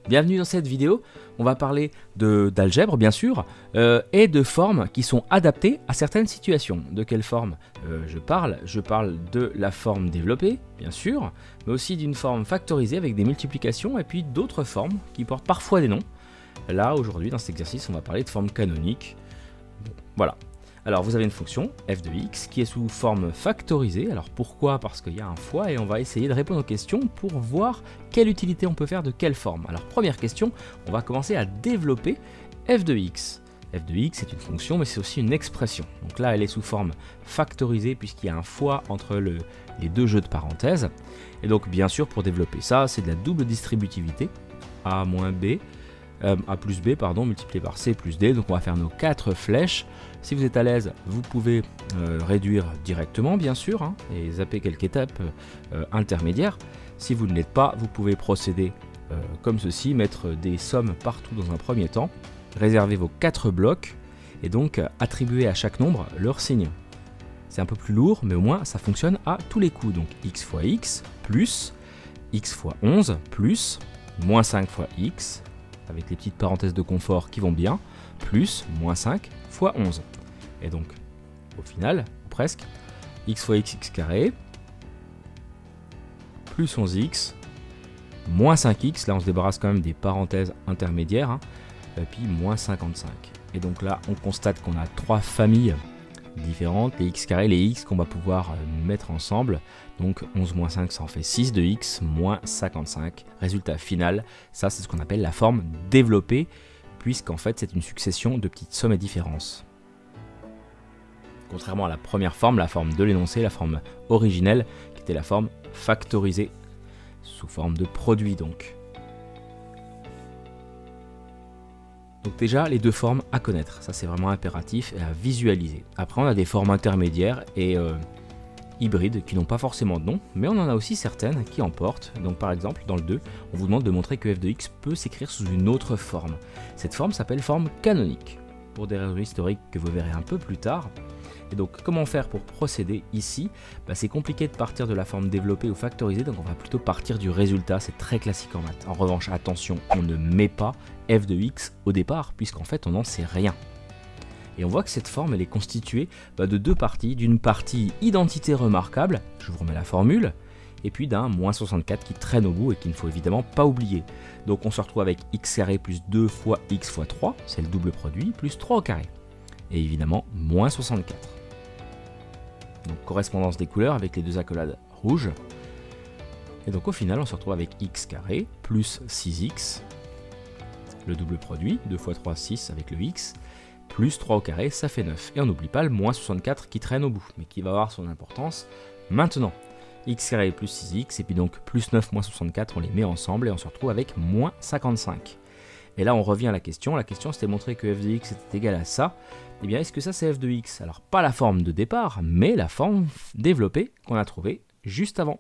Bienvenue dans cette vidéo, on va parler d'algèbre bien sûr, et de formes qui sont adaptées à certaines situations. De quelle forme je parle de la forme développée, bien sûr, mais aussi d'une forme factorisée avec des multiplications et puis d'autres formes qui portent parfois des noms. Là, aujourd'hui, dans cet exercice, on va parler de forme canonique. Bon, voilà. Alors vous avez une fonction f de x qui est sous forme factorisée. Alors pourquoi? Parce qu'il y a un fois et on va essayer de répondre aux questions pour voir quelle utilité on peut faire de quelle forme. Alors première question, on va commencer à développer f de x. f de x c'est une fonction mais c'est aussi une expression. Donc là elle est sous forme factorisée puisqu'il y a un fois entre les deux jeux de parenthèses. Et donc bien sûr pour développer ça c'est de la double distributivité, a moins b. A plus B pardon, multiplié par C plus D, donc on va faire nos 4 flèches. Si vous êtes à l'aise, vous pouvez réduire directement bien sûr, hein, et zapper quelques étapes intermédiaires. Si vous ne l'êtes pas, vous pouvez procéder comme ceci, mettre des sommes partout dans un premier temps, réserver vos 4 blocs, et donc attribuer à chaque nombre leur signe. C'est un peu plus lourd, mais au moins ça fonctionne à tous les coups, donc x fois x, plus x fois 11, plus, moins 5 fois x, avec les petites parenthèses de confort qui vont bien, plus moins 5 fois 11. Et donc, au final, presque, x fois x carré, plus 11x, moins 5x, là on se débarrasse quand même des parenthèses intermédiaires, hein, et puis moins 55. Et donc là, on constate qu'on a 3 familles différentes, les x carrés, les x qu'on va pouvoir mettre ensemble. Donc 11 moins 5, ça en fait 6 de x, moins 55. Résultat final, ça c'est ce qu'on appelle la forme développée, puisqu'en fait c'est une succession de petites sommes et différences. Contrairement à la première forme, la forme de l'énoncé, la forme originelle, qui était la forme factorisée, sous forme de produit donc. Donc déjà, les deux formes à connaître, ça c'est vraiment impératif et à visualiser. Après on a des formes intermédiaires et hybrides qui n'ont pas forcément de nom, mais on en a aussi certaines qui en portent. Donc par exemple, dans le 2, on vous demande de montrer que f de x peut s'écrire sous une autre forme. Cette forme s'appelle forme canonique, pour des raisons historiques que vous verrez un peu plus tard. Et donc comment faire pour procéder ici? C'est compliqué de partir de la forme développée ou factorisée, donc on va plutôt partir du résultat, c'est très classique en maths. En revanche, attention, on ne met pas f de x au départ, puisqu'en fait on n'en sait rien. Et on voit que cette forme elle est constituée de deux parties, d'une partie identité remarquable, je vous remets la formule, et puis d'un moins 64 qui traîne au bout et qu'il ne faut évidemment pas oublier. Donc on se retrouve avec x carré plus 2 fois x fois 3, c'est le double produit, plus 3 au carré. Et évidemment moins 64. Donc correspondance des couleurs avec les deux accolades rouges. Et donc au final on se retrouve avec x carré plus 6x, le double produit, 2 fois 3, 6 avec le x, plus 3 au carré, ça fait 9. Et on n'oublie pas le moins 64 qui traîne au bout, mais qui va avoir son importance maintenant. X carré plus 6x, et puis donc plus 9 moins 64, on les met ensemble et on se retrouve avec moins 55. Et là on revient à la question c'était montrer que f de x était égal à ça. Et bien est-ce que ça c'est f de x? Alors pas la forme de départ, mais la forme développée qu'on a trouvée juste avant.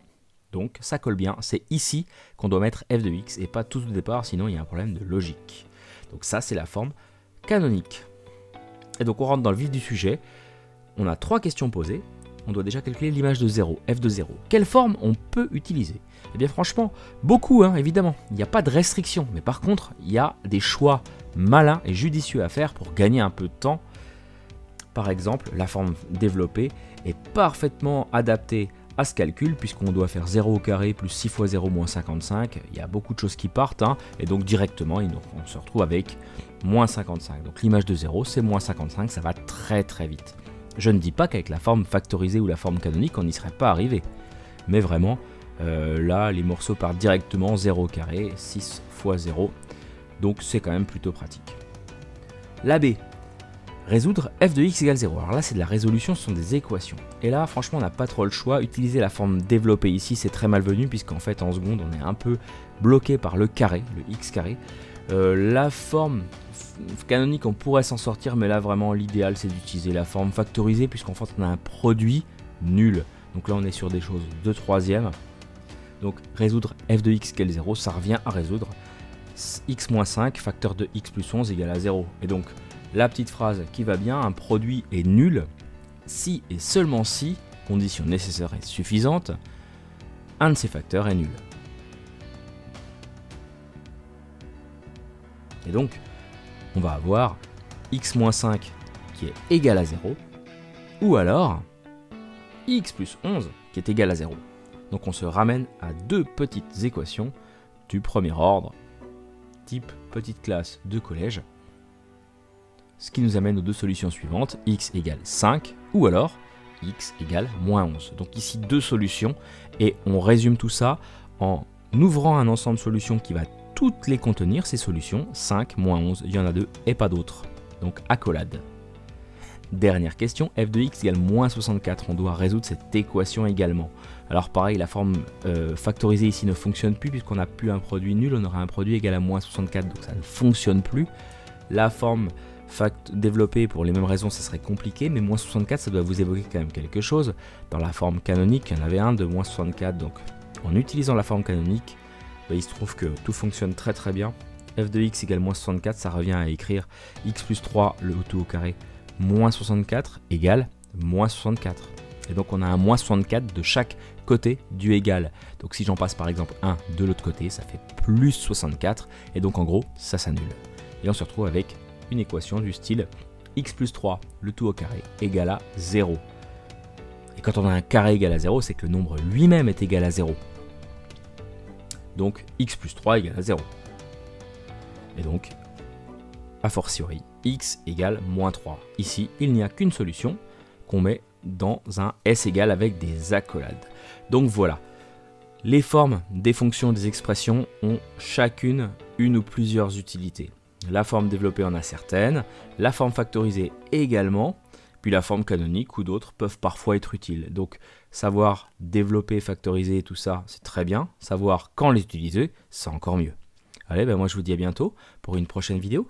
Donc ça colle bien, c'est ici qu'on doit mettre f de x et pas tout de départ, sinon il y a un problème de logique. Donc ça c'est la forme canonique. Et donc on rentre dans le vif du sujet, on a 3 questions posées, on doit déjà calculer l'image de 0, f de 0. Quelle forme on peut utiliser? Eh bien franchement, beaucoup évidemment, il n'y a pas de restriction, mais par contre il y a des choix malins et judicieux à faire pour gagner un peu de temps. Par exemple, la forme développée est parfaitement adaptée à ce calcul puisqu'on doit faire 0 au carré plus 6 fois 0 moins 55, il y a beaucoup de choses qui partent, et donc directement on se retrouve avec moins 55. Donc l'image de 0 c'est moins 55, ça va très très vite. Je ne dis pas qu'avec la forme factorisée ou la forme canonique on n'y serait pas arrivé, mais vraiment là les morceaux partent directement 0 au carré, 6 fois 0, donc c'est quand même plutôt pratique. La B. Résoudre f de x égale 0. Alors là c'est de la résolution, ce sont des équations. Et là franchement on n'a pas trop le choix. Utiliser la forme développée ici c'est très malvenu puisqu'en fait en seconde on est un peu bloqué par le carré, le x carré. La forme canonique on pourrait s'en sortir, mais là vraiment l'idéal c'est d'utiliser la forme factorisée puisqu'en fait on a un produit nul. Donc là on est sur des choses de troisième. Donc résoudre f de x égale 0, ça revient à résoudre x moins 5 facteur de x plus 11 égale à 0. Et donc la petite phrase qui va bien, un produit est nul si et seulement si, condition nécessaire et suffisante, un de ces facteurs est nul. Et donc, on va avoir x-5 qui est égal à 0, ou alors x plus 11 qui est égal à 0. Donc on se ramène à deux petites équations du premier ordre, type petite classe de collège, ce qui nous amène aux deux solutions suivantes, x égale 5, ou alors x égale moins 11. Donc ici deux solutions, et on résume tout ça en ouvrant un ensemble de solutions qui va toutes les contenir, ces solutions, 5, moins 11, il y en a deux et pas d'autres. Donc accolade. Dernière question, f de x égale moins 64, on doit résoudre cette équation également. Alors pareil, la forme factorisée ici ne fonctionne plus puisqu'on n'a plus un produit nul, on aura un produit égal à moins 64, donc ça ne fonctionne plus. La forme développée pour les mêmes raisons, ça serait compliqué, mais moins 64, ça doit vous évoquer quand même quelque chose. Dans la forme canonique, il y en avait un de moins 64, donc en utilisant la forme canonique, il se trouve que tout fonctionne très très bien. F de x égale moins 64, ça revient à écrire x plus 3, le tout au carré, moins 64 égale moins 64. Et donc on a un moins 64 de chaque côté du égal. Donc si j'en passe par exemple 1 de l'autre côté, ça fait plus 64. Et donc en gros, ça s'annule. Et on se retrouve avec une équation du style x plus 3, le tout au carré, égale à 0. Et quand on a un carré égal à 0, c'est que le nombre lui-même est égal à 0. Donc x plus 3 égale à 0. Et donc, a fortiori, x égale moins 3. Ici, il n'y a qu'une solution qu'on met dans un S égal avec des accolades. Donc voilà, les formes des fonctions des expressions ont chacune une ou plusieurs utilités. La forme développée en a certaines, la forme factorisée également, puis la forme canonique ou d'autres peuvent parfois être utiles. Donc savoir développer, factoriser tout ça, c'est très bien. Savoir quand les utiliser, c'est encore mieux. Allez, moi je vous dis à bientôt pour une prochaine vidéo.